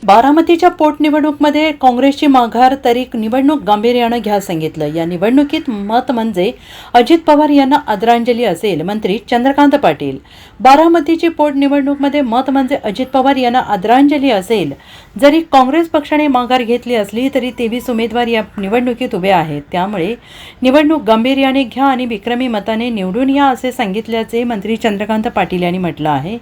बारामतीच्या पोटनिवडणूकमध्ये काँग्रेसची माघार, तरी निवडणूक गांभीर्यानं घ्या सांगितलं. या निवडणुकीत मत म्हणजे अजित पवार यांना आदरांजली असेल, मंत्री चंद्रकांत पाटील. बारामतीची पोटनिवडणूकमध्ये मत म्हणजे अजित पवार यांना आदरांजली असेल. जरी काँग्रेस पक्षाने माघार घेतली असली तरी 23 उमेदवार या निवडणुकीत उभे आहेत. त्यामुळे निवडणूक गांभीर्याने घ्या आणि विक्रमी मताने निवडून या असे सांगितल्याचे मंत्री चंद्रकांत पाटील यांनी म्हटलं आहे.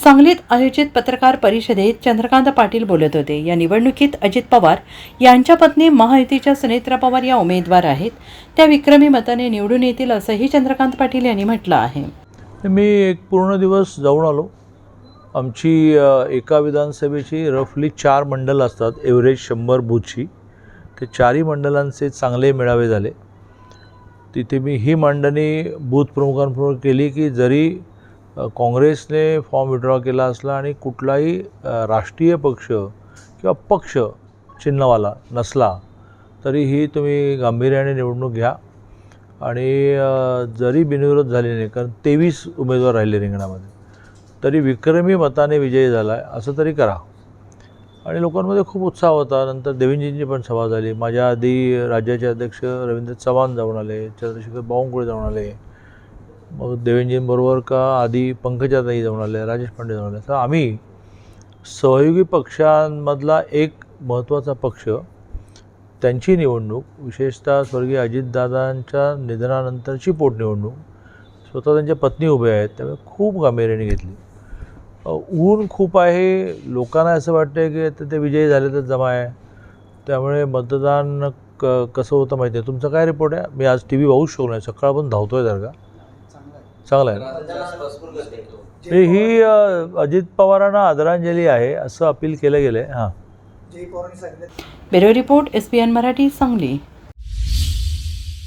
सांगलीत आयोजित पत्रकार परिषदेत चंद्रकांत पाटील बोलत होते. या निवडणुकीत अजित पवार यांच्या पत्नी महायुतीच्या सुनेत्रा पवार या उमेदवार आहेत. त्या विक्रमी मताने निवडून येतील असंही चंद्रकांत पाटील यांनी म्हटलं आहे. मी एक पूर्ण दिवस जाऊन आलो. आमची एका विधानसभेची रफली 4 मंडल असतात, एव्हरेज 100 बूथची. ते 4ही मंडलांचे चांगले मेळावे झाले. तिथे मी ही मांडणी बूथ प्रमुखांबरोबर केली की जरी काँग्रेसने फॉर्म विड्रॉ केला असला आणि कुठलाही राष्ट्रीय पक्ष किंवा पक्ष चिन्हवाला नसला तरीही तुम्ही गांभीर्याने निवडणूक घ्या आणि जरी बिनविरोध झाली नाही, कारण 23 उमेदवार राहिले रिंगणामध्ये, तरी विक्रमी मताने विजयी झाला आहे असं तरी करा. आणि लोकांमध्ये खूप उत्साह होता. नंतर देवेंद्रजींची पण सभा झाली. माझ्या आधी राज्याचे अध्यक्ष रवींद्र चव्हाण जाऊन आले, चंद्रशेखर बावनकुळे जाऊन आले, मग देवेंद्रजींबरोबर का आधी पंकजाताई जाऊन आले, राजेश पांडे जाऊन आले. तर आम्ही सहयोगी पक्षांमधला एक महत्त्वाचा पक्ष, त्यांची निवडणूक, विशेषतः स्वर्गीय अजितदादांच्या निधनानंतरची पोटनिवडणूक, स्वतः त्यांच्या पत्नी उभ्या आहेत, त्यामुळे खूप गांभीर्याने घेतली. ऊन खूप आहे, लोकांना असं वाटतं की आता ते विजयी झाले तर जमा आहे. त्यामुळे मतदान कसं होतं माहिती आहे. तुमचा काय रिपोर्ट आहे? मी आज TV बघूच शकलो नाही, सकाळपासून धावतोय जर का. चांगलं आहे. ही अजित पवारांना आदरांजली आहे असं अपील केलं गेलं आहे. हां, bureau report, SBN Marathi, Sangli.